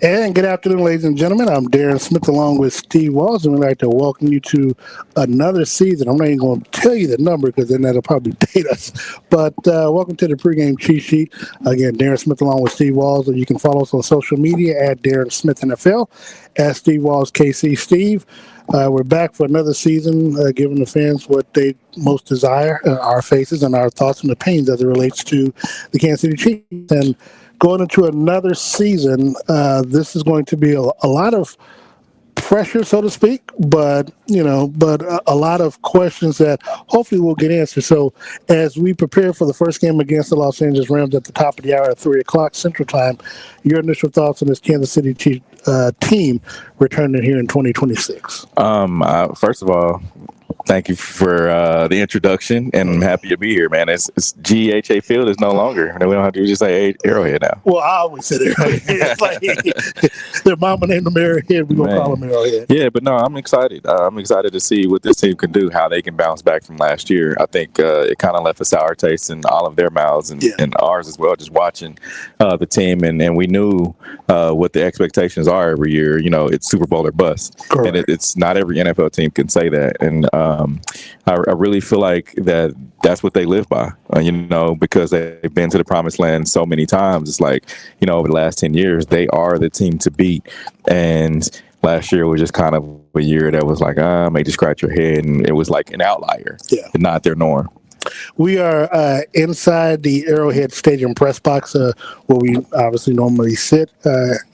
And good afternoon, ladies and gentlemen. I'm Darren Smith along with Steve Walls, and we'd like to welcome you to another season. I'm not even going to tell you the number because then that'll probably date us. But welcome to the pregame cheat sheet. Again, Darren Smith along with Steve Walls. You can follow us on social media at Darren Smith NFL, at Steve Walls KC Steve. We're back for another season, giving the fans what they most desire, our faces and our thoughts and opinions as it relates to the Kansas City Chiefs. And going into another season, this is going to be a lot of pressure, so to speak, but a lot of questions that hopefully will get answered. So as we prepare for the first game against the Los Angeles Rams at the top of the hour at 3:00 Central Time, your initial thoughts on this Kansas City Chiefs team returning here in 2026? First of all, thank you for the introduction, and I'm happy to be here, man. It's GHA Field is no longer. We don't have to just say Arrowhead now. Well, I always said Arrowhead. It's like their mama named them Arrowhead. We're going to call them Arrowhead. Yeah, but no, I'm excited. I'm excited to see what this team can do, how they can bounce back from last year. I think it kind of left a sour taste in all of their mouths and ours as well, just watching the team. And we knew what the expectations are every year. You know, it's Super Bowl or bust. Correct. And it's not every NFL team can say that. And I really feel like that's what they live by, because they've been to the promised land so many times. It's like, over the last 10 years, they are the team to beat. And last year was just kind of a year that was like, make you scratch your head. And it was like an outlier, not their norm. We are inside the Arrowhead Stadium press box, where we obviously normally sit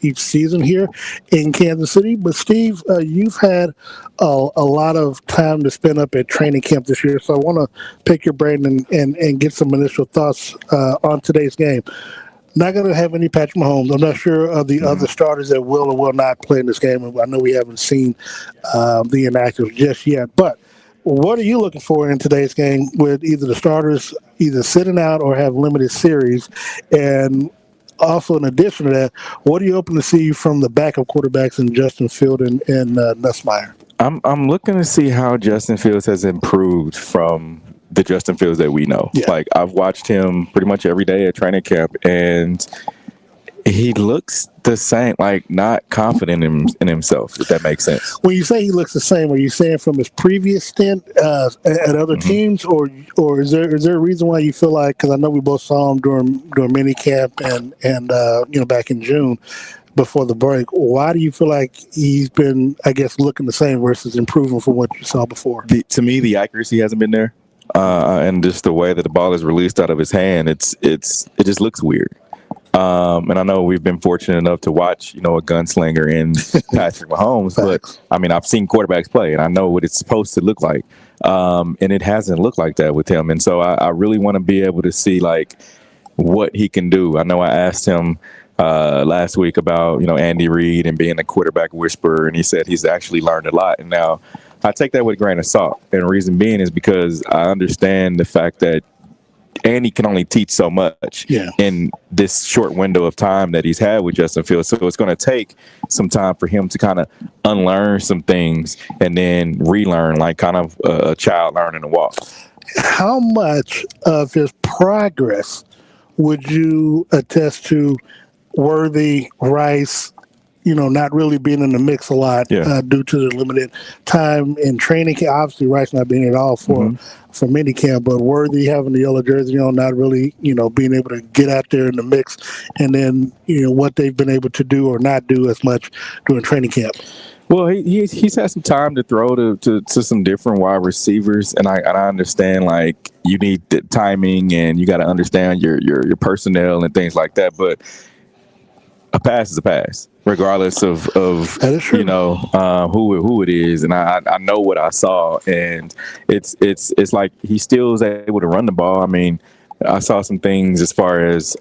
each season here in Kansas City. But, Steve, you've had a lot of time to spend up at training camp this year, so I want to pick your brain and get some initial thoughts on today's game. Not going to have any Patrick Mahomes. I'm not sure of the other starters that will or will not play in this game. I know we haven't seen the inactives just yet, but what are you looking for in today's game with either the starters either sitting out or have limited series? And also, in addition to that, what are you hoping to see from the backup quarterbacks in Justin Field and Nussmeier? I'm looking to see how Justin Fields has improved from the Justin Fields that we know. Yeah. Like, I've watched him pretty much every day at training camp, and he looks the same, like not confident in himself, if that makes sense. When you say he looks the same, are you saying from his previous stint at other teams, or is there a reason why you feel like, because I know we both saw him during mini camp and back in June before the break, why do you feel like he's been, I guess, looking the same versus improving from what you saw before? To me, the accuracy hasn't been there, and just the way that the ball is released out of his hand, it just looks weird. And I know we've been fortunate enough to watch, a gunslinger in Patrick Mahomes, but I mean, I've seen quarterbacks play and I know what it's supposed to look like. And it hasn't looked like that with him. And so I really want to be able to see like what he can do. I know I asked him last week about, Andy Reid and being a quarterback whisperer, and he said he's actually learned a lot. And now I take that with a grain of salt. And the reason being is because I understand the fact that Andy can only teach so much in this short window of time that he's had with Justin Fields. So it's going to take some time for him to kind of unlearn some things and then relearn, like kind of a child learning to walk. How much of his progress would you attest to Worthy, Rice, not really being in the mix a lot due to the limited time in training camp? Obviously, Rice not being at all for minicamp, but Worthy having the yellow jersey on, not really, being able to get out there in the mix, and then, what they've been able to do or not do as much during training camp. Well, he's had some time to throw to some different wide receivers, and I understand, like, you need the timing and you got to understand your personnel and things like that, but a pass is a pass, regardless of who it is. And I know what I saw, and it's like he still is able to run the ball. I mean, I saw some things as far as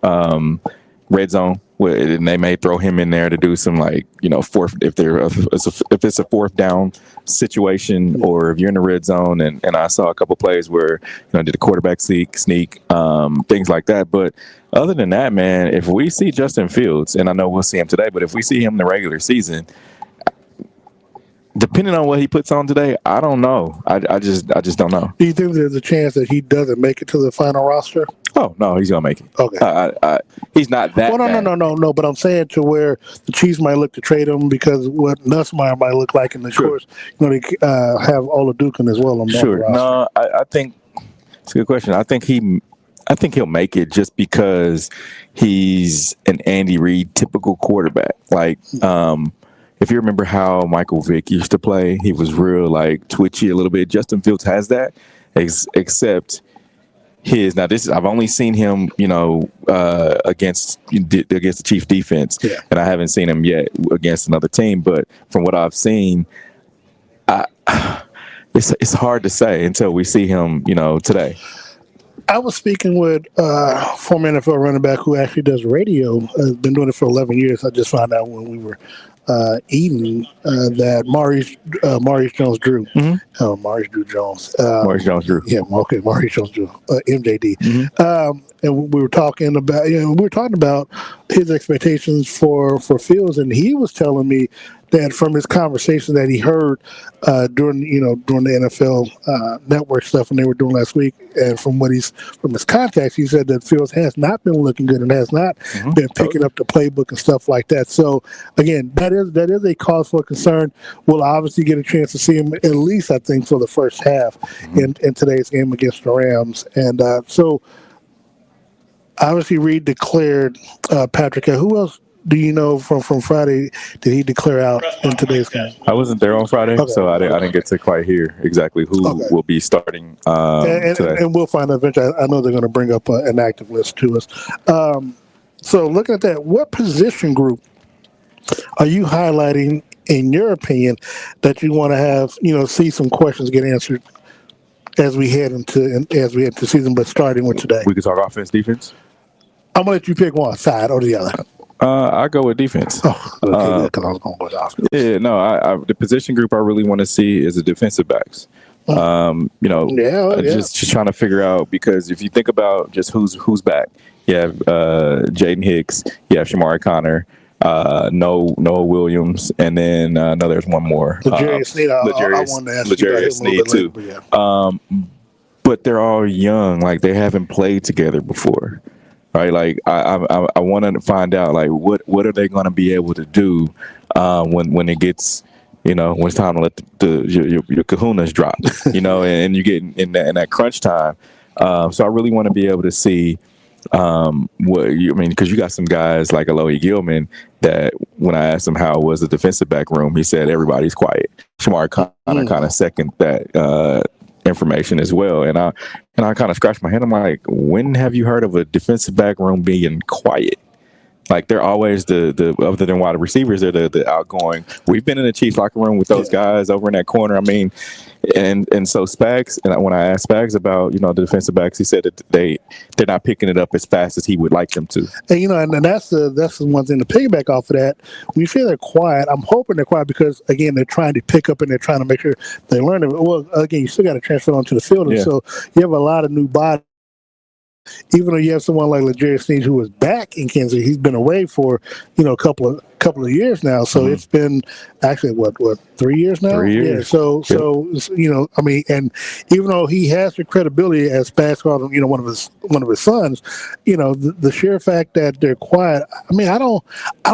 red zone, and they may throw him in there to do some fourth if it's a fourth down situation, or if you're in the red zone. And I saw a couple plays where did a quarterback sneak, things like that. But other than that, man, if we see Justin Fields, and I know we'll see him today, but if we see him in the regular season, Depending on what he puts on today, I don't know. I just don't know. Do you think there's a chance that he doesn't make it to the final roster? Oh no, he's gonna make it. Okay. He's not that. Well, no. But I'm saying to where the Chiefs might look to trade him because what Nussmeier might look like, and of course, they have Oladukin as well on the roster. No, I think it's a good question. I think he'll make it just because he's an Andy Reid typical quarterback. Like, if you remember how Michael Vick used to play, he was real like twitchy a little bit. Justin Fields has that, except his. Now I've only seen him, against the Chief defense, and I haven't seen him yet against another team. But from what I've seen, it's hard to say until we see him, today. I was speaking with former NFL running back who actually does radio. Has been doing it for 11 years. I just found out when we were eating that Maurice Jones-Drew. Maurice Drew-Jones. Maurice Jones-Drew. Yeah, okay, Maurice Jones-Drew. MJD. And we were talking about his expectations for Fields, and he was telling me that from his conversation that he heard during the NFL network stuff when they were doing last week, and from his contacts, he said that Fields has not been looking good and has not been picking up the playbook and stuff like that. So again, that is a cause for concern. We'll obviously get a chance to see him at least, I think, for the first half in today's game against the Rams, and so obviously Reid declared Patrick. Who else do you know from Friday did he declare out in today's game? I wasn't there on Friday, so I didn't get to quite hear exactly who will be starting today. And we'll find out eventually. I know they're going to bring up an active list to us. So looking at that, what position group are you highlighting, in your opinion, that you want to have, see some questions get answered as we head into season, but starting with today? We could talk offense, defense. I'm going to let you pick one side or the other. I go with defense. Oh, okay, because I was going to go with offense. Yeah, no. The position group I really want to see is the defensive backs. Just trying to figure out, because if you think about just who's back, you have Jaden Hicks, you have Shamari Connor, Noah Williams, and then there's one more. L'Jarius Sneed. I wanted to ask L'Jarius Sneed too. Later, but they're all young, like they haven't played together before. Right, like I want to find out, like what are they going to be able to do when it gets, when it's time to let your kahunas drop, and you get in that crunch time. So I really want to be able to see because you got some guys like Alohi Gilman that when I asked him how was the defensive back room, he said everybody's quiet. Shamar kind of second that information as well, and I kind of scratched my head. I'm like, when have you heard of a defensive back room being quiet? Like they're always the other than wide receivers, they're the outgoing. We've been in the Chiefs locker room with those guys over in that corner. I mean, and so Spags, and when I asked Spags about the defensive backs, he said that they're not picking it up as fast as he would like them to. And and that's the one thing to piggyback off of that. When you say they're quiet, I'm hoping they're quiet because again they're trying to pick up and they're trying to make sure they learn it. Well, again, you still got to transfer onto the field, and so you have a lot of new bodies. Even though you have someone like L'Jarius Sneed who was back in Kansas, he's been away for a couple of years now. So it's been actually what 3 years now. 3 years. Yeah. So I mean, and even though he has the credibility as Spags called him, one of his sons, the sheer fact that they're quiet. I mean, I don't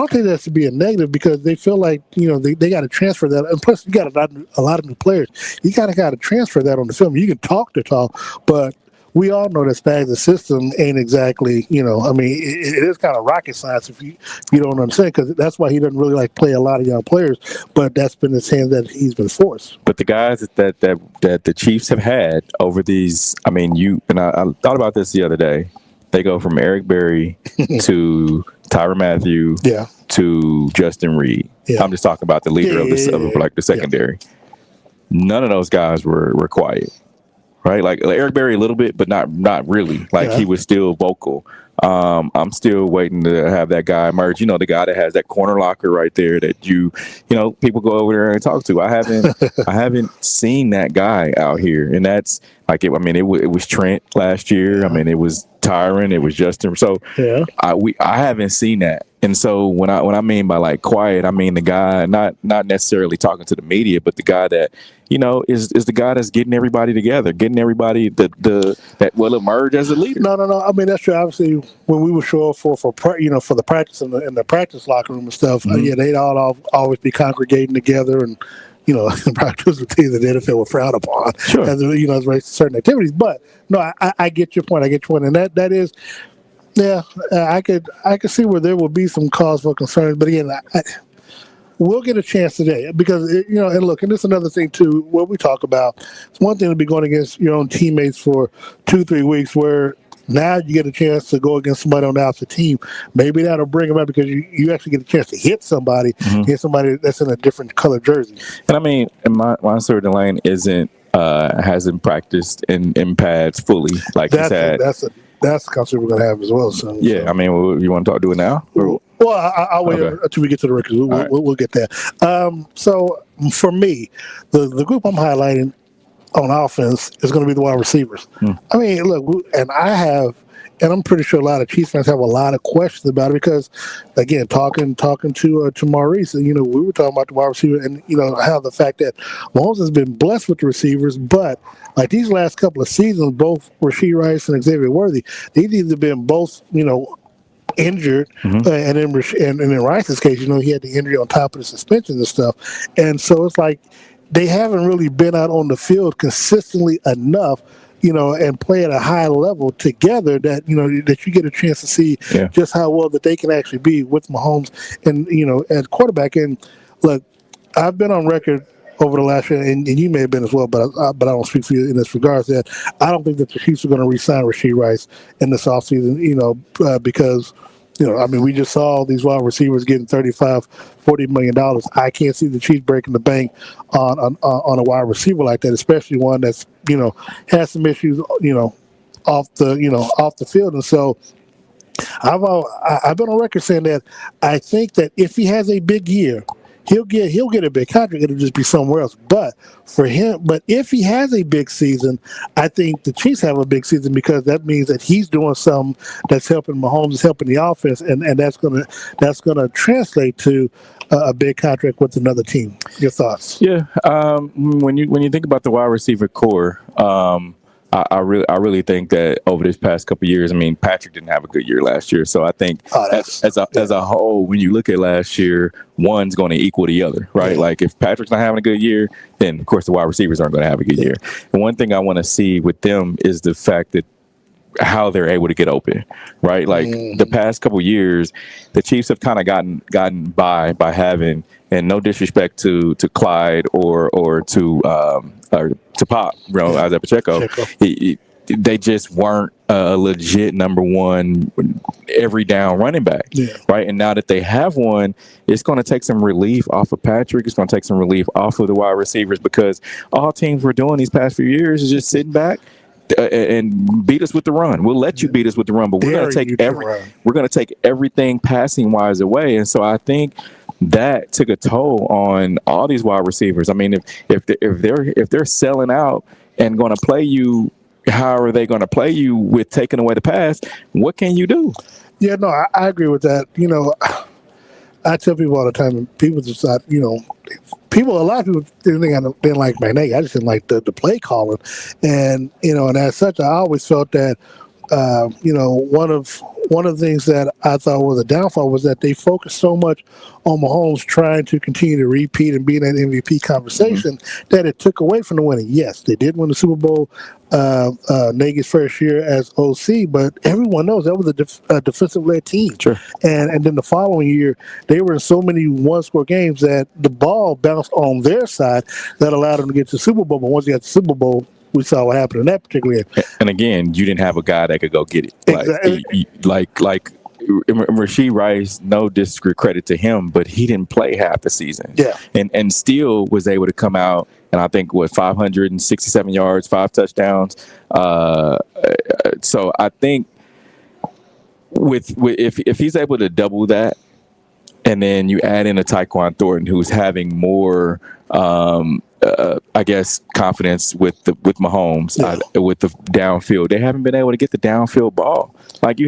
think that should be a negative because they feel like they got to transfer that, and plus you got a lot of new players. You got to transfer that on the film. You can talk the talk, but we all know that Spags' system ain't exactly, I mean, it is kind of rocket science if you don't understand, because that's why he doesn't really play a lot of young players, but that's been his hand that he's been forced. But the guys that the Chiefs have had over these, I mean, I thought about this the other day. They go from Eric Berry to Tyrann Mathieu to Justin Reed. Yeah. I'm just talking about the leader of the secondary. Yeah. None of those guys were quiet. Right, like Eric Berry a little bit, but not really. He was still vocal. I'm still waiting to have that guy emerge. The guy that has that corner locker right there that people go over there and talk to. I haven't seen that guy out here, and that's it was Trent last year. I mean, it was Tyron, it was Justin. So Yeah. I haven't seen that. And so when I mean by like quiet, I mean the guy not necessarily talking to the media, but the guy that is the guy that's getting everybody together, getting everybody that will emerge as a leader. No. I mean, that's true. Obviously, when we would show up for the practice in the practice locker room and stuff, yeah, they'd all always be congregating together and. Practice with things that the NFL would frown upon Sure. as relates to certain activities. But no, I get your point. And that is, yeah, I could see where there will be some cause for concerns. But again, we'll get a chance today because and look, and this is another thing too. What we talk about, it's one thing to be going against your own teammates for 2-3 weeks, where now you get a chance to go against somebody on the opposite team. Maybe that'll bring them up because you actually get a chance to hit somebody that's in a different color jersey. And I mean, Monsieur Delane hasn't practiced in pads fully like he's had. That's the concept we're going to have as well. So yeah, I mean, you want to do it now? Well, I'll wait until we get to the records. We'll get there. So for me, the group I'm highlighting on offense is going to be the wide receivers. I mean, look, and I'm pretty sure a lot of Chiefs fans have a lot of questions about it because, again, talking to Maurice, we were talking about the wide receiver and how the fact that Mahomes has been blessed with the receivers, but like these last couple of seasons, both Rashee Rice and Xavier Worthy, they've either been both injured, and in Rice's case, he had the injury on top of the suspension and stuff, and so it's like they haven't really been out on the field consistently enough, and play at a high level together that that you get a chance to see just how well that they can actually be with Mahomes and as quarterback. And look, I've been on record over the last year, and you may have been as well, but I don't speak for you in this regards that I don't think that the Chiefs are going to re-sign Rashee Rice in this offseason, because I mean, we just saw these wide receivers getting $35-40 million. I can't see the Chiefs breaking the bank on a wide receiver like that, especially one that's has some issues off the field. And so I've been on record saying that I think that if he has a big year, he'll get a big contract. It'll just be somewhere else. But if he has a big season, I think the Chiefs have a big season because that means that he's doing something that's helping Mahomes, is helping the offense, and that's gonna translate to a big contract with another team. Your thoughts? Yeah. When you think about the wide receiver core, I really think that over this past couple of years, I mean, Patrick didn't have a good year last year, so I think as a whole, when you look at last year, one's going to equal the other, right? Yeah. Like if Patrick's not having a good year, then of course the wide receivers aren't going to have a good year. And one thing I want to see with them is the fact that how they're able to get open, right? Like the past couple of years, the Chiefs have kind of gotten by having, and no disrespect to Clyde or to Pop, Isaiah Pacheco, they just weren't a legit number one every down running back, right? And now that they have one, it's going to take some relief off of Patrick. It's going to take some relief off of the wide receivers because all teams were doing these past few years is just sitting back and beat us with the run. We'll let you beat us with the run, but we're going to take everything passing wise away. And so I think that took a toll on all these wide receivers. I mean, if they're selling out and going to play you, how are they going to play you with taking away the pass? What can you do? Yeah, no, I agree with that. I tell people all the time, and people just thought, a lot of people didn't think I didn't like Magnay. I just didn't like the play calling, and and as such, I always felt that one of the things that I thought was a downfall was that they focused so much on Mahomes trying to continue to repeat and be in that MVP conversation that it took away from the winning. Yes, they did win the Super Bowl Nagy's first year as OC, but everyone knows that was a defensive-led team. Sure. And then the following year, they were in so many one-score games that the ball bounced on their side that allowed them to get to the Super Bowl. But once you got the Super Bowl, we saw what happened in that particular year. And again, you didn't have a guy that could go get it. Exactly. Like Rashee Rice, no discredit to him, but he didn't play half the season. Yeah. And still was able to come out and I think 567 yards, 5 touchdowns. So I think if he's able to double that, and then you add in a Tyquan Thornton who's having more I guess confidence with Mahomes with the downfield. They haven't been able to get the downfield ball. Like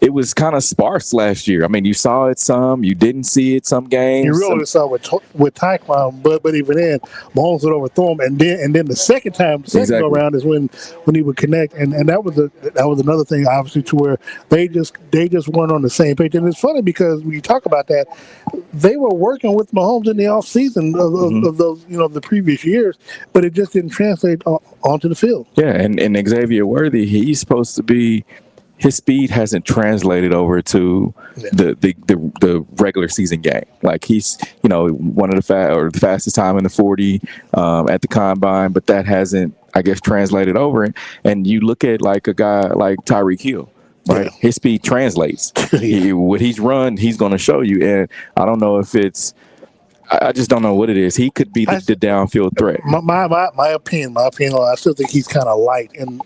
it was kind of sparse last year. I mean, you saw it some, you didn't see it some games. You really saw with Taekwon, but even then, Mahomes would overthrow him, and then the second go around is when he would connect, and that was another thing, obviously, to where they just weren't on the same page. And it's funny because when you talk about that, they were working with Mahomes in the offseason of those the previous years, but it just didn't translate onto the field. Yeah, and Xavier Worthy, he's supposed to be. His speed hasn't translated over to the regular season game. Like he's one of the fastest time in the 40 at the combine, but that hasn't, I guess, translated over. And you look at like a guy like Tyreek Hill, right? Yeah. His speed translates. What he's run, he's going to show you. And I don't know if it's. I just don't know what it is. He could be the downfield threat. My opinion. I still think he's kind of light, and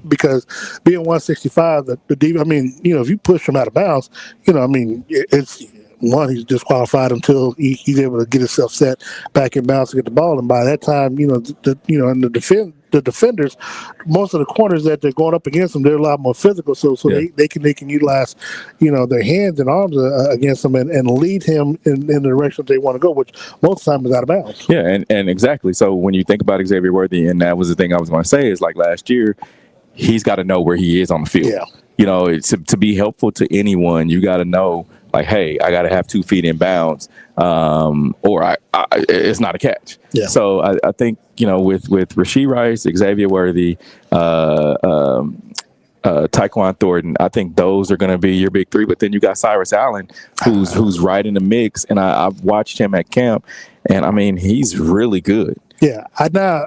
because being 165, the deep. I mean, if you push him out of bounds, it's one, he's disqualified until he's able to get himself set back in bounds to get the ball, and by that time, the defenders, most of the corners that they're going up against them, they're a lot more physical, so they can utilize, their hands and arms against him and lead him in the direction they want to go, which most of the time is out of bounds. Yeah, and exactly. So when you think about Xavier Worthy, and that was the thing I was going to say, is like last year, he's got to know where he is on the field. Yeah. To be helpful to anyone, you got to know, like, hey, I got to have 2 feet in bounds, or it's not a catch. Yeah. So I think, with Rashee Rice, Xavier Worthy, Tyquan Thornton, I think those are going to be your big 3. But then you got Cyrus Allen, who's right in the mix, and I've watched him at camp, and I mean, he's really good. Yeah. Now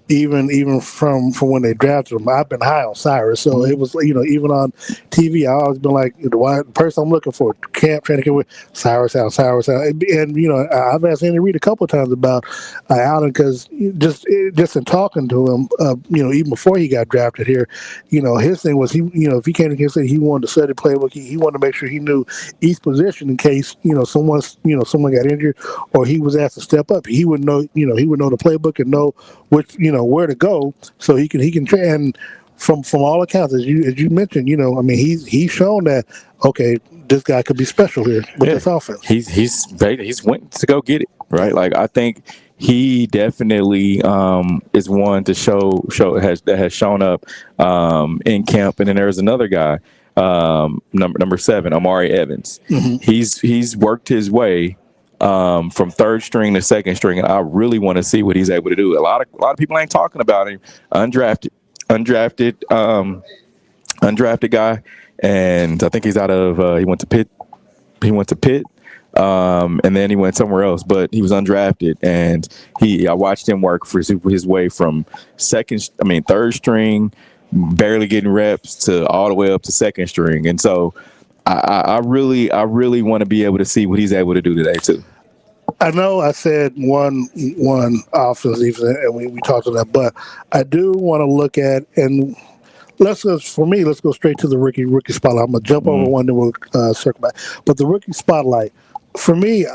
even from when they drafted him, I've been high on Cyrus. So it was, even on TV, I always been like, the person I'm looking for, training camp with Cyrus out. And, I've asked Andy Reid a couple of times about Allen, because just in talking to him, even before he got drafted here, his thing was if he came to Kansas City, he wanted to study playbook. He wanted to make sure he knew each position in case, someone got injured or he was asked to step up. He would know, he would know the playbook and know which, where to go, so he can train. From all accounts, as you mentioned, he's shown that, okay, this guy could be special here with this offense. He's went to go get it, right? Like, I think he definitely is one to that has shown up in camp. And then there's another guy, number 7, Amari Evans. Mm-hmm. He's worked his way from 3rd string to 2nd string, and I really want to see what he's able to do. A lot of people ain't talking about him. Undrafted guy, and I think he's out of he went to Pitt, and then he went somewhere else, but he was undrafted, and I watched him work for his way from 3rd string, barely getting reps, to all the way up to 2nd string, and so I really want to be able to see what he's able to do today too. I know I said one offense, and we talked about that, but I do want to look at, and let's go straight to the rookie spotlight. I'm gonna jump over one, then we'll circle back. But the rookie spotlight for me,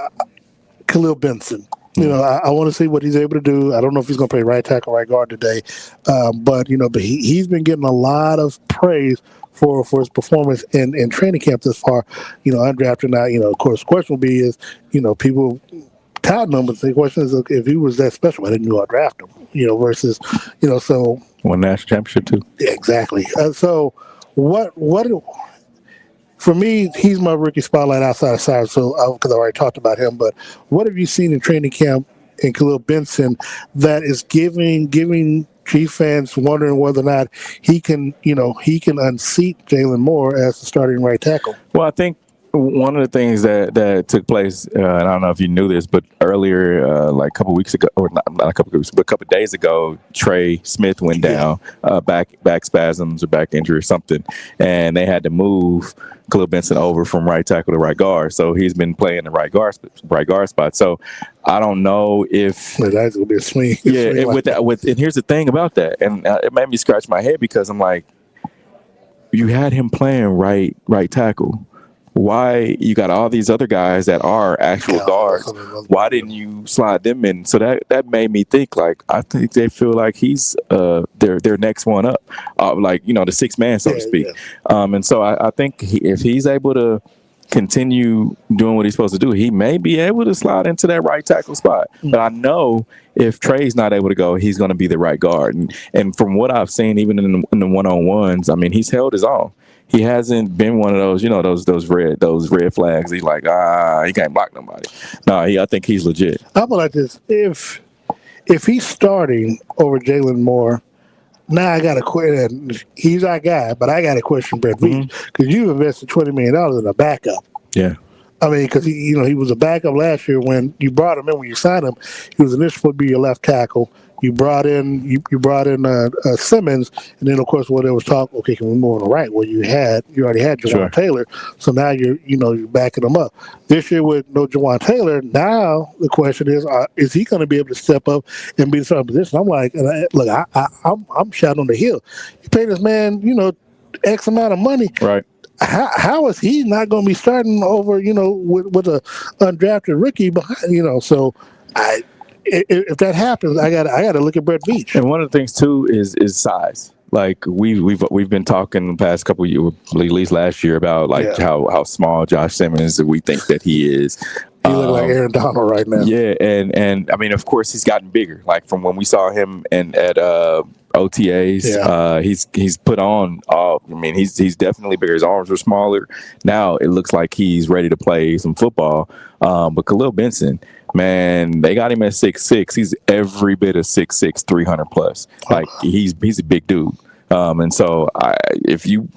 Khalil Benson. I want to see what he's able to do. I don't know if he's going to play right tackle, right guard today, but he's been getting a lot of praise for his performance in training camp this far. Undrafted now. Of course, the question will be is, people touting him, but the question is, if he was that special, why didn't you draft him? Versus, so won national championship too. Yeah, exactly. So what? For me, he's my rookie spotlight outside of Cyrus, because I already talked about him. But what have you seen in training camp in Khalil Benson that is giving Chief fans wondering whether or not he can unseat Jalen Moore as the starting right tackle? Well, I think one of the things that took place, and I don't know if you knew this, but earlier, like a couple weeks ago, or not a couple of weeks, but a couple of days ago, Trey Smith went down, back spasms or back injury or something, and they had to move Khalil Benson over from right tackle to right guard. So he's been playing the right guard spot. So I don't know if that's gonna be a swing. Yeah, and here's the thing about that, and it made me scratch my head because I'm like, you had him playing right tackle, why you got all these other guys that are actual guards? Why didn't you slide them in? So that made me think, like, I think they feel like he's their next one up, like, the sixth man, so to speak. And so I think if he's able to continue doing what he's supposed to do, he may be able to slide into that right tackle spot. But I know if Trey's not able to go, he's going to be the right guard. And from what I've seen, even in the one-on-ones, I mean, he's held his own. He hasn't been one of those, those red flags. He's like, he can't block nobody. No, I think he's legit. How about like this? If he's starting over Jalen Moore, now I got to question. He's our guy, but I got to question Brett Veach because you invested $20 million in a backup. Yeah. I mean, because he was a backup last year when you brought him in. When you signed him, he was initially supposed to be your left tackle. You brought in Simmons, and then of course, there was talk. Okay, can we move on the right? Well, you already had Jawan Taylor, so now you're backing him up. This year with no Jawan Taylor, now the question is he going to be able to step up and be the starting position? I'm like, look, I'm shouting on the hill. You pay this man, X amount of money, right? How is he not going to be starting over, with a undrafted rookie behind, So if that happens, I got to look at Brett Veach. And one of the things too is size. Like we've been talking the past couple of years, at least last year, about how small Josh Simmons we think that he is. He look like Aaron Donald right now. Yeah, and I mean, of course, he's gotten bigger. Like from when we saw him at OTAs, he's put on. I mean, he's definitely bigger. His arms are smaller. Now it looks like he's ready to play some football. But Khalil Benson, man, they got him at 6'6". He's every bit of 6'6", 300 plus. Like he's a big dude. And so if you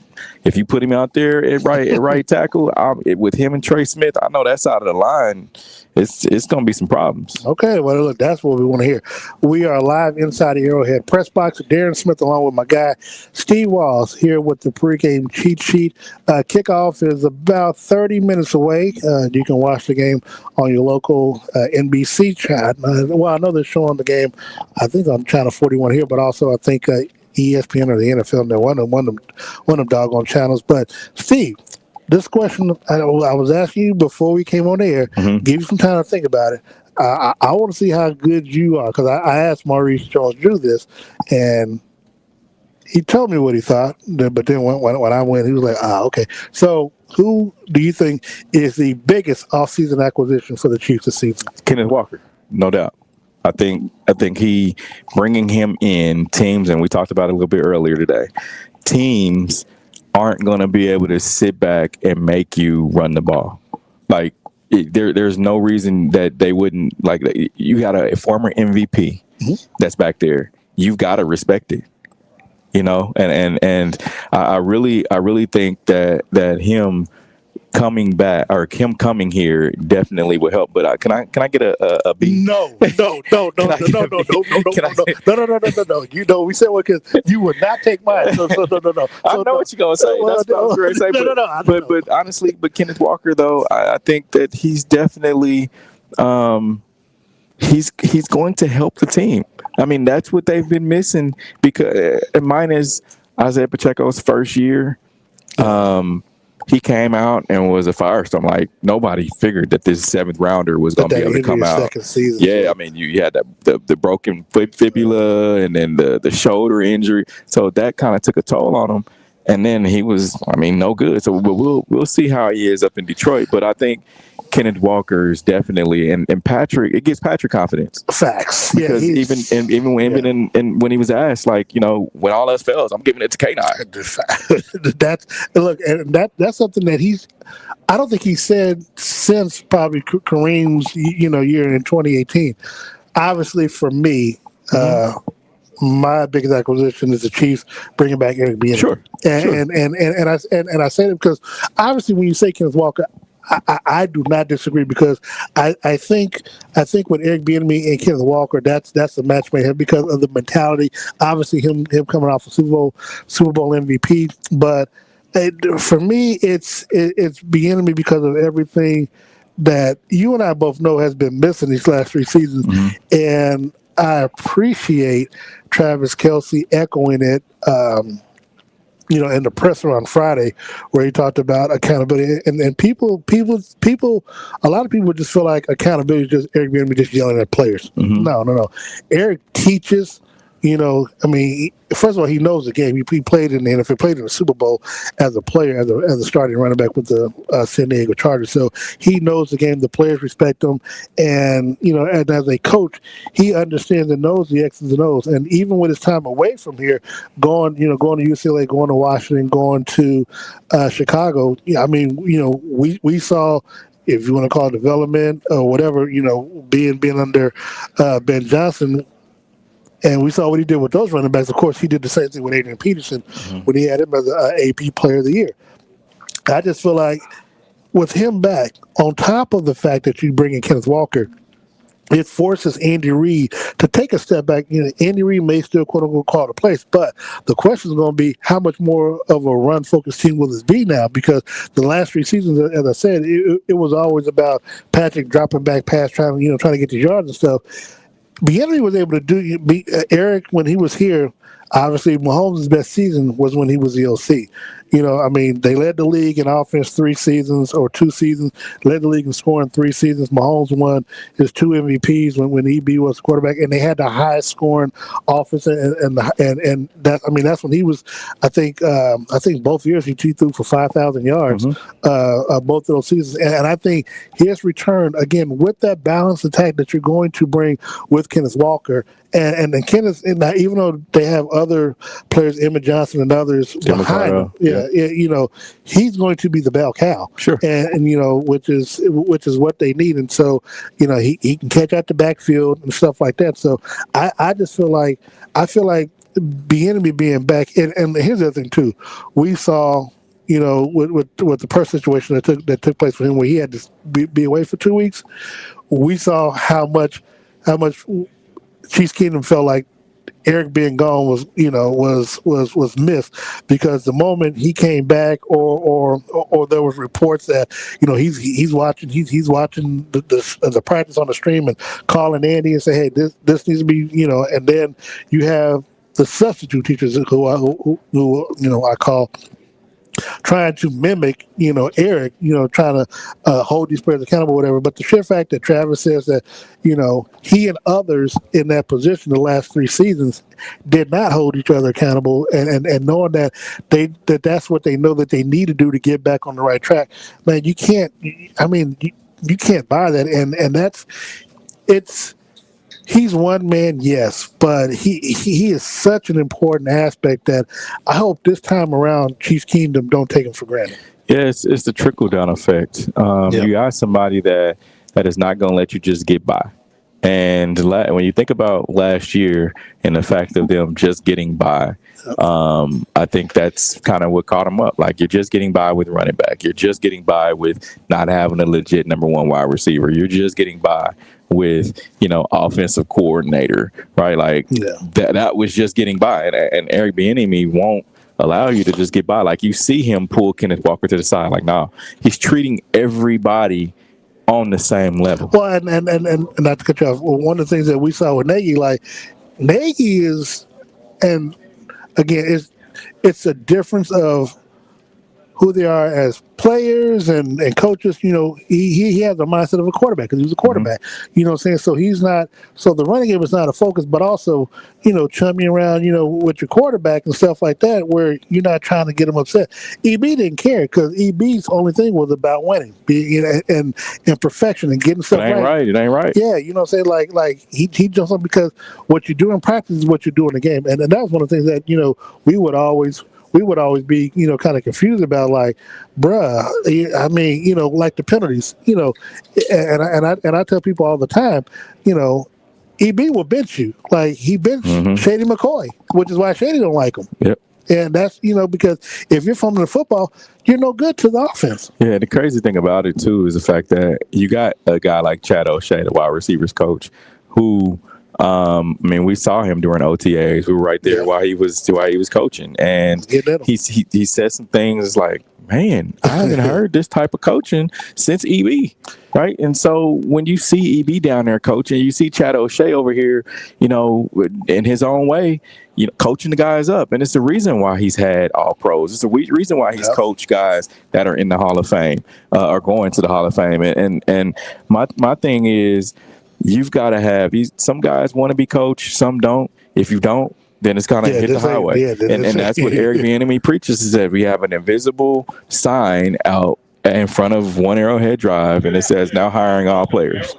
put him out there at right tackle with him and Trey Smith, I know that side of the line, it's going to be some problems. Okay, well, look, that's what we want to hear. We are live inside the Arrowhead Press Box. Darren Smith along with my guy, Steve Walls, here with the pregame cheat sheet. Kickoff is about 30 minutes away. You can watch the game on your local NBC chat. Well, I know they're showing the game, I think, on Channel 41 here, but also I think ESPN or the NFL, they're one of them doggone channels. But Steve, this question I was asking you before we came on air. Give you some time to think about it. I want to see how good you are because I asked Maurice Jones-Drew this, and he told me what he thought. But then when I went, he was like, okay. So who do you think is the biggest offseason acquisition for the Chiefs this season? Kenneth Walker, no doubt. I think he bringing him in teams, and we talked about it a little bit earlier today. Teams aren't going to be able to sit back and make you run the ball. Like there's no reason that they wouldn't. Like you got a former MVP that's back there. You've got to respect it, And I really think that him coming back or him coming here definitely will help. But can I get a B? No. No. We said because you would not take mine. No. I know what you're gonna say. That's what I was going to say. But honestly, Kenneth Walker though, I think that he's definitely he's going to help the team. I mean, that's what they've been missing because mine is Isaiah Pacheco's first year. He came out and was a firestorm. Like nobody figured that this seventh rounder was going to be able to come out. Second season, yeah, I mean, you had the broken fibula and then the shoulder injury, so that kind of took a toll on him. And then he was, no good. So we'll see how he is up in Detroit. But I think Kenneth Walker is definitely and Patrick. It gives Patrick confidence. Facts. Because even when he was asked, like when all else fails, I'm giving it to K9. That's something that I don't think he said since probably Kareem's year in 2018. Obviously, for me. My biggest acquisition is the Chiefs bringing back Eric Bieniemy. Sure. And I say it because obviously when you say Kenneth Walker, I do not disagree because I think with Eric Bieniemy and Kenneth Walker, that's the match made him because of the mentality. Obviously, him coming off a Super Bowl MVP, but for me, it's Bieniemy because of everything that you and I both know has been missing these last 3 seasons, and I appreciate Travis Kelce echoing it in the presser on Friday, where he talked about accountability, and people, a lot of people just feel like accountability is just Eric Bieniemy just yelling at players. No. Eric teaches. I mean, first of all, he knows the game. He played in the NFL, played in the Super Bowl as a player, as a starting running back with the San Diego Chargers. So he knows the game. The players respect him, and and as a coach, he understands and knows the X's and O's. And even with his time away from here, going to UCLA, going to Washington, going to Chicago. I mean, we saw, if you want to call it development or whatever, being under Ben Johnson. And we saw what he did with those running backs. Of course, he did the same thing with Adrian Peterson when he had him as an AP Player of the Year. I just feel like with him back, on top of the fact that you bring in Kenneth Walker, it forces Andy Reid to take a step back. Andy Reid may still, quote unquote, call the plays, but the question is going to be how much more of a run-focused team will this be now? Because the last 3 seasons, as I said, it was always about Patrick dropping back pass, trying to get the yards and stuff. Bieniemy was able to do Eric when he was here. Obviously, Mahomes' best season was when he was the OC. I mean, they led the league in offense 2 seasons, led the league in scoring 3 seasons. Mahomes won his 2 MVPs when EB was quarterback, and they had the highest scoring offense, and that, I mean, that's when he was. I think both years he threw for 5,000 yards, both of those seasons, and I think his return again with that balanced attack that you're going to bring with Kenneth Walker. And Kenneth, even though they have other players, Emmett Johnson and others behind him, he's going to be the bell cow. Sure. And which is what they need. And so, he can catch out the backfield and stuff like that. So I just feel like Bieniemy being back. And here's the other thing too, we saw. With the personal situation that took place for him, where he had to be away for 2 weeks, we saw how much Chiefs Kingdom felt like Eric being gone was missed, because the moment he came back, or there was reports that he's watching the practice on the stream and calling Andy and say, hey, this needs to be, and then you have the substitute teachers who I call trying to mimic, Eric, trying to hold these players accountable, whatever. But the sheer fact that Travis says that, he and others in that position the last 3 seasons did not hold each other accountable, and knowing that that's what they know that they need to do to get back on the right track, man, you can't. I mean, you can't buy that, and it's. He's one man, yes, but he is such an important aspect that I hope this time around Chiefs Kingdom don't take him for granted. Yeah, it's the trickle down effect. You got somebody that is not going to let you just get by. And when you think about last year and the fact of them just getting by, I think that's kind of what caught them up. Like, you're just getting by with running back. You're just getting by with not having a legit number 1 wide receiver. You're just getting by with, offensive coordinator, right? Like, that was just getting by. And Eric Bieniemy won't allow you to just get by. Like, you see him pull Kenneth Walker to the side. Like, no, he's treating everybody on the same level. Well, and not to cut you off, one of the things that we saw with Nagy, is, and again, it's a difference of who they are as players and coaches. He has the mindset of a quarterback, because he was a quarterback. You know what I'm saying? So he's not. So the running game is not a focus, but also chumming around with your quarterback and stuff like that, where you're not trying to get him upset. EB didn't care, because EB's only thing was about winning, and perfection and getting stuff right. It ain't right. Yeah, you know what I'm saying? Like he jumps up, because what you do in practice is what you do in the game, and that was one of the things that we would always be, kind of confused about, like, bruh, I mean, like the penalties, and I tell people all the time, EB will bench you. Like, he benched Shady McCoy, which is why Shady don't like him. Yep. And that's, because if you're fumbling the football, you're no good to the offense. Yeah, the crazy thing about it, too, is the fact that you got a guy like Chad O'Shea, the wide receivers coach, who – we saw him during OTAs. We were right there while he was coaching, and he said some things like, man, I haven't heard this type of coaching since EB, right? And so when you see EB down there coaching, you see Chad O'Shea over here, in his own way, coaching the guys up. And it's the reason why he's had all pros. It's the reason why he's coached guys that are in the Hall of Fame or going to the Hall of Fame. And my thing is, you've got to have some guys want to be coached, some don't. If you don't, then it's kind of hit the highway. And that's what Eric Bieniemy preaches, is that we have an invisible sign out in front of One Arrowhead Drive, and it says now hiring all players.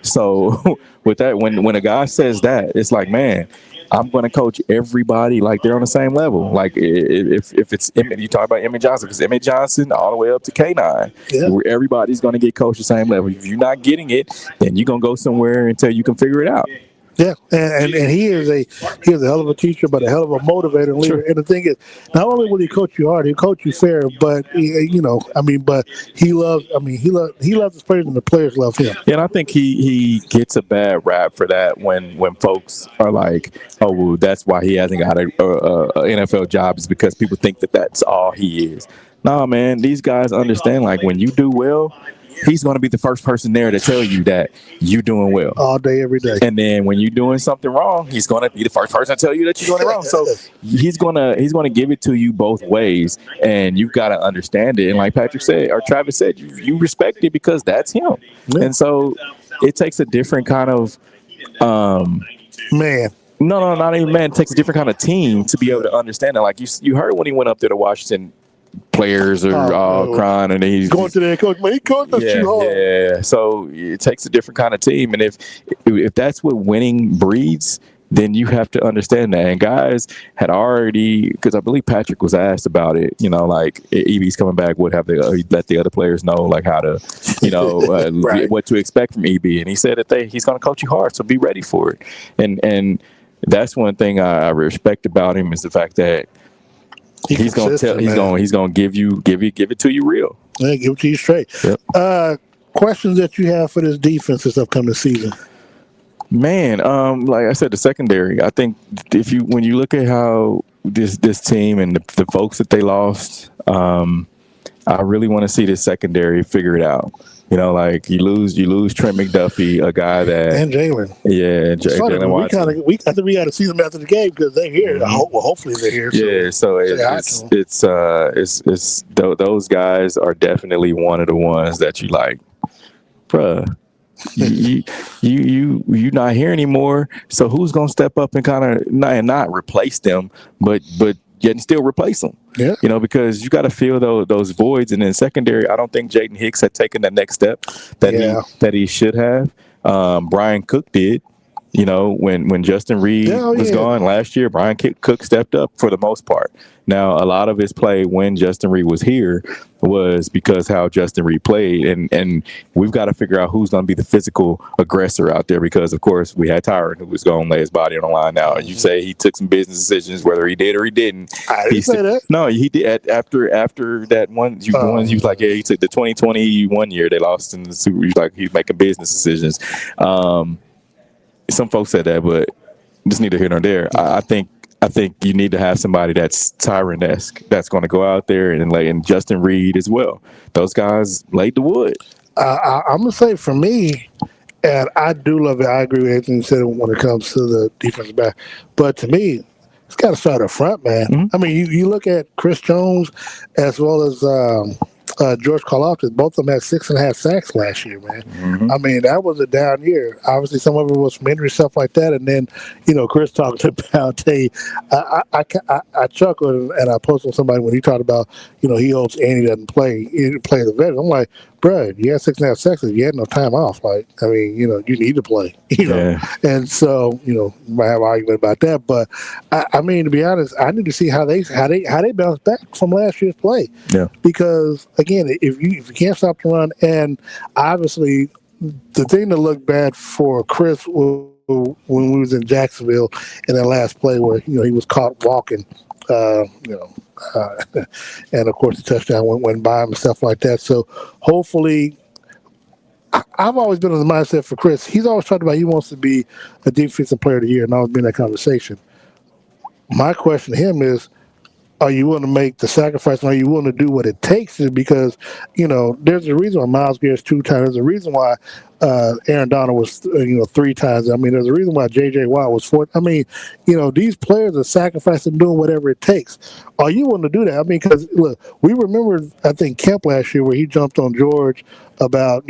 So with that, when a guy says that, it's like, man, I'm going to coach everybody like they're on the same level. Like if it's you talk about Emmett Johnson, because Emmett Johnson all the way up to K9, where everybody's going to get coached the same level. If you're not getting it, then you're going to go somewhere until you can figure it out. Yeah, and he is a hell of a teacher, but a hell of a motivator and leader. Sure. And the thing is, not only will he coach you hard, he'll coach you fair, but but he loves his players, and the players love him. Yeah, and I think he gets a bad rap for that when folks are like, oh, well, that's why he hasn't got a NFL job, is because people think that that's all he is. Nah, man, these guys understand, like, when you do well, he's going to be the first person there to tell you that you're doing well all day, every day. And then when you're doing something wrong, he's going to be the first person to tell you that you're doing it wrong. So he's going to give it to you both ways, and you've got to understand it. And like Patrick said, or Travis said, you respect it because that's him. Yeah. And so it takes a different kind of man. No, not even man. It takes a different kind of team to be able to understand it. Like you heard when he went up there to Washington. Players are all crying, and he's going to their coach. Man, he coached us too hard. Yeah. So it takes a different kind of team, and if that's what winning breeds, then you have to understand that. And guys had already, because I believe Patrick was asked about it. Like EB's coming back, would have let the other players know like how to, right. what to expect from EB, and he said that he's going to coach you hard, so be ready for it. And that's one thing I respect about him, is the fact that. He's gonna give it to you real. Yeah, give it to you straight. Yep. Questions that you have for this defense this upcoming season? Man, like I said, the secondary. I think when you look at how this team and the folks that they lost, I really want to see this secondary figure it out. Like you lose Trent McDuffie, a guy that, and Jalen. Yeah, Jalen Watson. I think we got to see them after the game because they're here. Mm-hmm. Hopefully they're here. Yeah, so it's those guys are definitely one of the ones that you like, bruh. you not here anymore. So who's gonna step up and kind of not replace them, but yet still replace them? Yeah, because you got to fill those voids. And then secondary, I don't think Jaden Hicks had taken that next step that he should have. Brian Cook did. When Justin Reed was gone last year, Brian Cook stepped up for the most part. Now, a lot of his play when Justin Reed was here was because how Justin Reed played. And we've got to figure out who's going to be the physical aggressor out there, because, of course, we had Tyron, who was going to lay his body on the line now. You say he took some business decisions, whether he did or he didn't. I didn't say that. No, he did. After that one, he was like, he took the 2021 year they lost in the Super. He was like, he's making business decisions. Some folks said that, but just neither here nor there. I think you need to have somebody that's Tyron-esque, that's going to go out there and lay, and Justin Reed as well. Those guys laid the wood. I'm going to say for me, and I do love it. I agree with everything you said when it comes to the defensive back. But to me, it's got to start up front, man. Mm-hmm. I mean, you look at Chris Jones as well as George Karlaftis. Both of them had 6.5 sacks last year, man. Mm-hmm. I mean, that was a down year. Obviously, some of it was from injury, stuff like that. And then, Chris talked about, I chuckled and I posted on somebody when he talked about, he hopes Andy doesn't play the veteran. I'm like, bro, you had 6.5 sacks. You had no time off. Like, I mean, you need to play, Yeah. And so, you might have an argument about that. But I mean, to be honest, I need to see how they bounce back from last year's play. Yeah. Because again, if you can't stop the run, and obviously the thing that looked bad for Chris was when we was in Jacksonville in that last play where he was caught walking, and of course the touchdown went by him and stuff like that. So hopefully, I've always been in the mindset for Chris. He's always talked about he wants to be a defensive player of the year, and always been in that conversation. My question to him is, are you willing to make the sacrifice? And are you willing to do what it takes? Because, there's a reason why Myles Garrett's 2 times. There's a reason why Aaron Donald was, 3 times. I mean, there's a reason why J.J. Watt was 4. I mean, these players are sacrificing, doing whatever it takes. Are you willing to do that? I mean, because, look, we remember, I think, camp last year where he jumped on George about,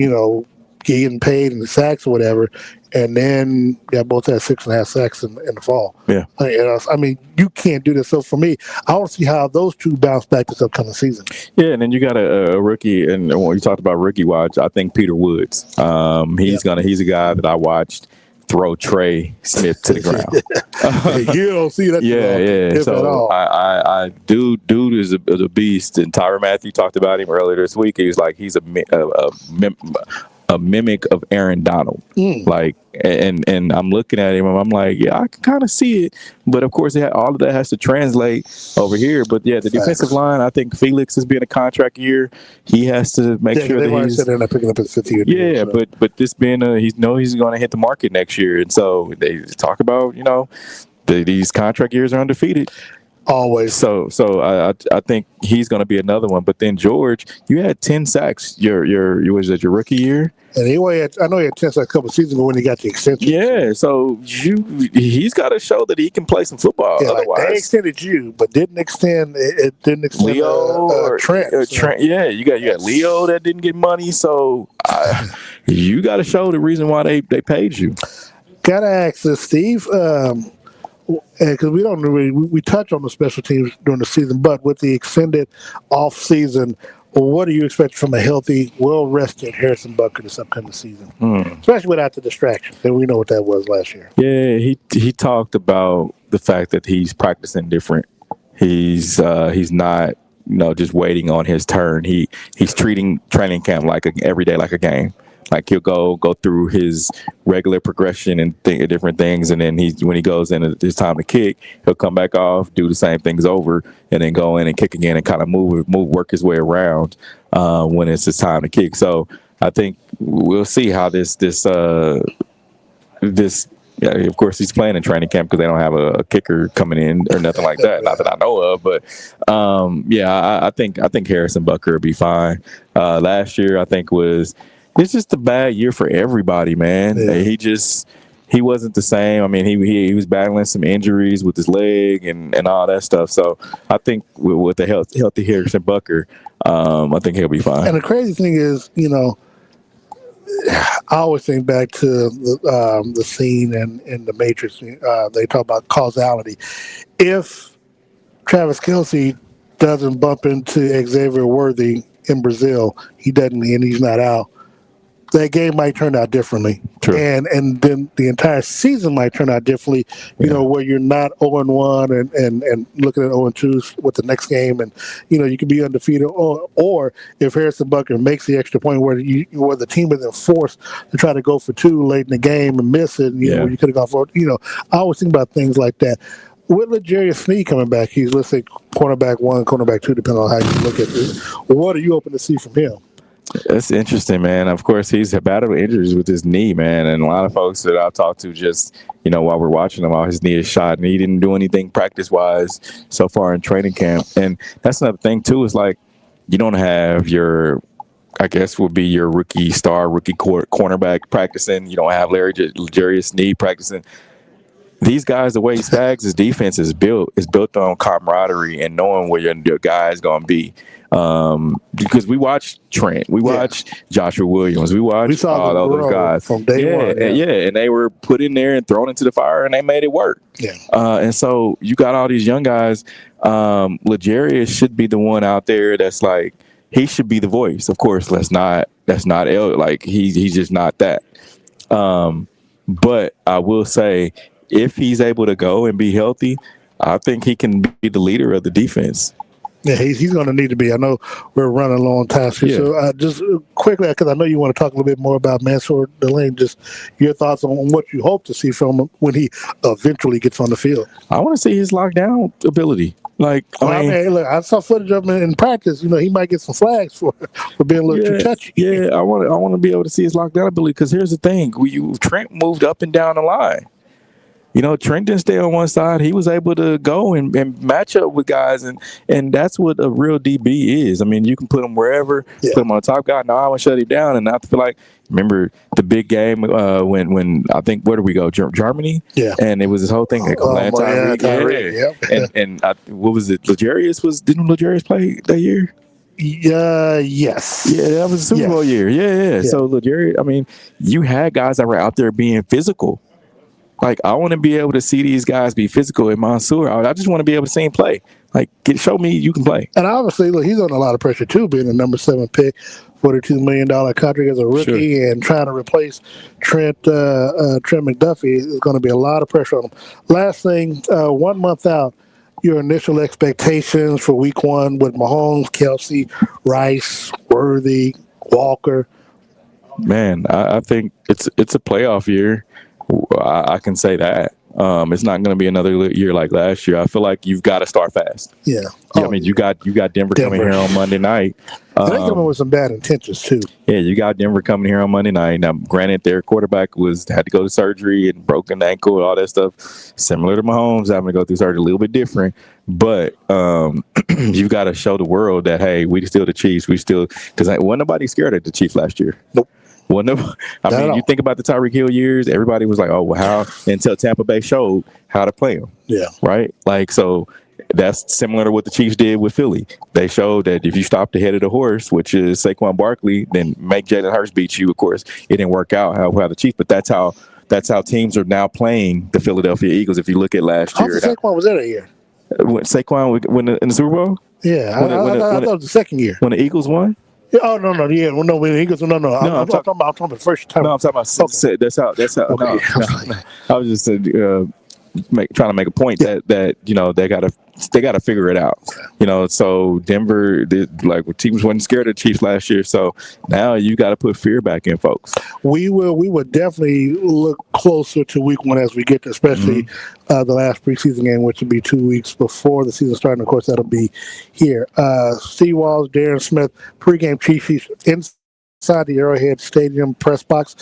getting paid in the sacks or whatever, and then both had 6.5 sacks in the fall. Yeah. I mean, you can't do this. So for me, I want to see how those two bounce back this upcoming season. Yeah, and then you got a rookie, and when you talked about rookie watch, I think Peter Woods. He's a guy that I watched throw Trey Smith to the ground. You don't see that. Yeah. So I dude is a beast, and Tyrann Mathieu talked about him earlier this week. He was like he's a mimic of Aaron Donald. Like, and I'm looking at him and I'm like, yeah, I can kind of see it. But of course, all of that has to translate over here. But yeah, the defensive line, I think Felix is being a contract year. He has to make sure that he's said they're not picking up his 5th year. Yeah, so. but this being he's going to hit the market next year, and so they talk about these contract years are undefeated. Always. So I think he's going to be another one. But then George, you had 10 sacks your rookie year? And I know he had 10 sacks a couple seasons ago when he got the extension. Yeah, so he's got to show that he can play some football. Yeah, otherwise, like they extended you, but didn't extend Leo or Trent. Trent. Yeah, you got Leo that didn't get money. So you got to show the reason why they paid you. Gotta ask this, Steve. Because we don't really we touch on the special teams during the season, but with the extended off season, what do you expect from a healthy, well rested Harrison Butker this upcoming season, especially without the distraction? And we know what that was last year. Yeah, he talked about the fact that he's practicing different. He's not just waiting on his turn. He's treating training camp every day like a game. Like he'll go through his regular progression and different things, and then when he goes in, it's time to kick. He'll come back off, do the same things over, and then go in and kick again, and kind of work his way around when it's his time to kick. So I think we'll see how this. Yeah, of course, he's playing in training camp because they don't have a kicker coming in or nothing like that. Not that I know of, but I think Harrison Butker will be fine. Last year, I think it's just a bad year for everybody, man. Yeah. He wasn't the same. I mean, he was battling some injuries with his leg and all that stuff. So I think with the healthy Harrison Butker, I think he'll be fine. And the crazy thing is, I always think back to the scene in The Matrix. They talk about causality. If Travis Kelce doesn't bump into Xavier Worthy in Brazil, he doesn't, and he's not out, that game might turn out differently. True. And then the entire season might turn out differently, where you're not 0-1 and looking at 0-2 with the next game, and you could be undefeated, or if Harrison Butker makes the extra point where the team isn't forced to try to go for 2 late in the game and miss it, and you could have gone for it. I always think about things like that. With L'Jarius Sneed coming back, he's, let's say, cornerback 1, cornerback 2, depending on how you look at it. What are you hoping to see from him? That's interesting, man. Of course, he's battled injuries with his knee, man. And a lot of folks that I've talked to just, while we're watching him, his knee is shot, and he didn't do anything practice-wise so far in training camp. And that's another thing, too, is like you don't have your, I guess would be your rookie cornerback practicing. You don't have L'Jarius Sneed practicing. These guys, the way Spags' defense is built on camaraderie and knowing where your guy is going to be. Because we watched Trent, we watched Joshua Williams, we watched all those guys from day one. And they were put in there and thrown into the fire, and they made it work. Yeah. And so you got all these young guys. L'Jarius should be the one out there that's like, he should be the voice. Of course, that's not like he's just not that. But I will say, if he's able to go and be healthy, I think he can be the leader of the defense. Yeah, he's going to need to be. I know we're running low on time, so just quickly, because I know you want to talk a little bit more about Mansour Delane, just your thoughts on what you hope to see from him when he eventually gets on the field. I want to see his lockdown ability. Like, I mean, look, I saw footage of him in practice. He might get some flags for being a little too touchy. Yeah, I want to be able to see his lockdown ability, because here's the thing: Trent moved up and down the line. Trent didn't stay on one side. He was able to go and match up with guys, and that's what a real DB is. I mean, you can put him wherever, put him on the top guy. Now I want to shut him down, and I feel like remember the big game when I think where did we go? Germany. Yeah. And it was this whole thing like Tyreek. And what was it? Didn't Legarius play that year? Yes. Yeah, that was a Super Bowl year. Yeah. So Legarius, I mean, you had guys that were out there being physical. Like, I want to be able to see these guys be physical in Mansour. I just want to be able to see him play. Like, show me you can play. And obviously, look, he's under a lot of pressure, too, being the number 7 pick, $42 million contract as a rookie, and trying to replace Trent McDuffie is going to be a lot of pressure on him. Last thing, 1 month out, your initial expectations for week 1 with Mahomes, Kelsey, Rice, Worthy, Walker. Man, I think it's a playoff year. I can say that. It's not going to be another year like last year. I feel like you've got to start fast. Yeah. I mean, you got Denver coming here on Monday night. They coming with some bad intentions too. Yeah, you got Denver coming here on Monday night. Now, granted, their quarterback had to go to surgery and broken ankle and all that stuff. Similar to Mahomes, having to go through surgery, a little bit different. But you've got to show the world that, hey, we still the Chiefs. We still, because wasn't nobody scared of the Chiefs last year. Nope. Well, no, I mean, you think about the Tyreek Hill years, everybody was like, oh, well, how, until Tampa Bay showed how to play him. Yeah. Right? Like, so that's similar to what the Chiefs did with Philly. They showed that if you stop the head of the horse, which is Saquon Barkley, then make Jalen Hurts beat you. Of course, it didn't work out how the Chiefs, but that's how teams are now playing the Philadelphia Eagles. If you look at last year. Saquon was there that year. When Saquon in the Super Bowl? Yeah, I thought it was the second year. When the Eagles won? Oh no! Yeah, well, no. When the Eagles, no. I'm talking about the first time. No, I'm talking about. Okay. That's how. Okay. No. I was just trying to make a point that they gotta figure it out. So Denver, teams wasn't scared of the Chiefs last year. So now you got to put fear back in folks. We will definitely look closer to week 1 as we get to, especially the last preseason game, which will be 2 weeks before the season starting. Of course, that'll be here. Steve Walls, Darren Smith, pregame Chief Sheets inside the Arrowhead Stadium press box.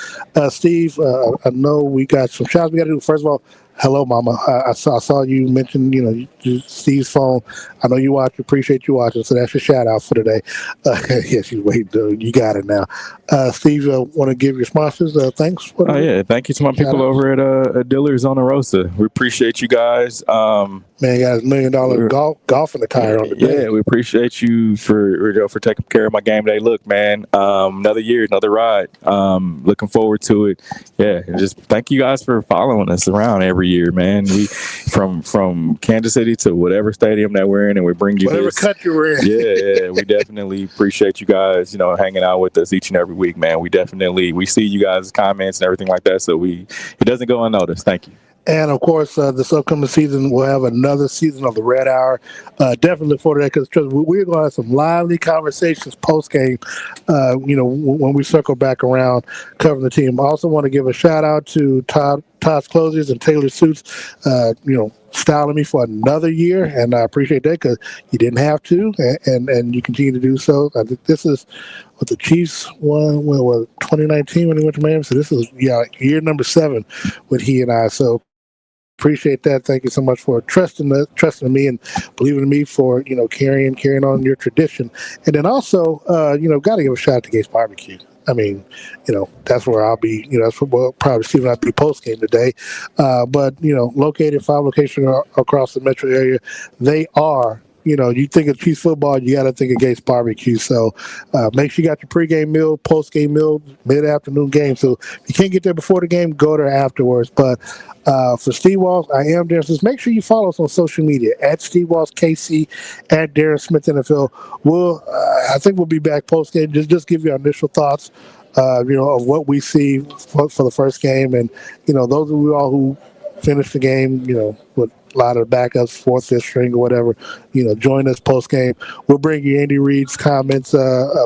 Steve, I know we got some shouts we got to do. First of all, hello, Mama. I saw you mention, Steve's phone. I know you watch. Appreciate you watching. So that's your shout out for today. Yes, you wait. You got it now. Steve, want to give your sponsors thanks. Thank you to my people over at Dillard's on the Rosa. We appreciate you guys. Man, got $1 million golfing attire on the day. Yeah, we appreciate you for taking care of my game day. Look, man, another year, another ride. Looking forward to it. Yeah, and just thank you guys for following us around every year, man. We from Kansas City to whatever stadium that we're in, and we bring you whatever country we're in. Yeah, we definitely appreciate you guys, hanging out with us each and every week, man. We see you guys' comments and everything like that, so it doesn't go unnoticed. Thank you. And, of course, this upcoming season, we'll have another season of the Red Hour. Definitely look forward to that because we're going to have some lively conversations post-game, when we circle back around covering the team. I also want to give a shout-out to Todd's Closers and Taylor Suits, styling me for another year, and I appreciate that because you didn't have to, and you continue to do so. I think this is what the Chiefs won, 2019 when he went to Miami. So this is year number 7 with he and I. So appreciate that. Thank you so much for trusting me and believing in me for carrying on your tradition. And then also got to give a shout out to Gates Barbecue. I mean, that's where I'll be. That's where probably Steve and I'll be post game today. But located 5 locations across the metro area. They are. You think of Chiefs football, you got to think of Gates Barbecue. So make sure you got your pregame meal, postgame meal, mid-afternoon game. So if you can't get there before the game, go there afterwards. But for Steve Walls, I am Darren Smith. Make sure you follow us on social media at Steve Walls KC, at Darren Smith NFL. I think we'll be back postgame. Just give you our initial thoughts, of what we see for the first game. And, those of you all who finished the game, with a lot of backups, 4th, 5th string or whatever, join us post-game. We'll bring you Andy Reid's comments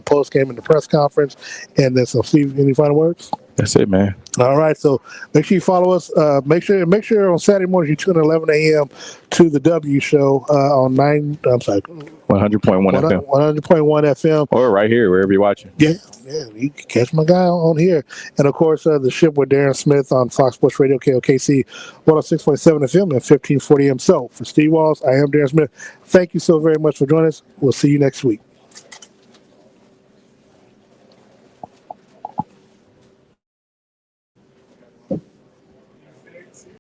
post-game in the press conference. And then, so Steve, any final words? That's it, man. All right, so make sure you follow us. Make sure on Saturday mornings you tune in at 11 a.m. to the W Show on 100.1 FM. 100.1 FM. Or right here, wherever you're watching. Yeah, you can catch my guy on here. And of course, the Ship with Darren Smith on Fox Sports Radio, KOKC 106.7 FM and 1540 AM. So for Steve Walls, I am Darren Smith. Thank you so very much for joining us. We'll see you next week.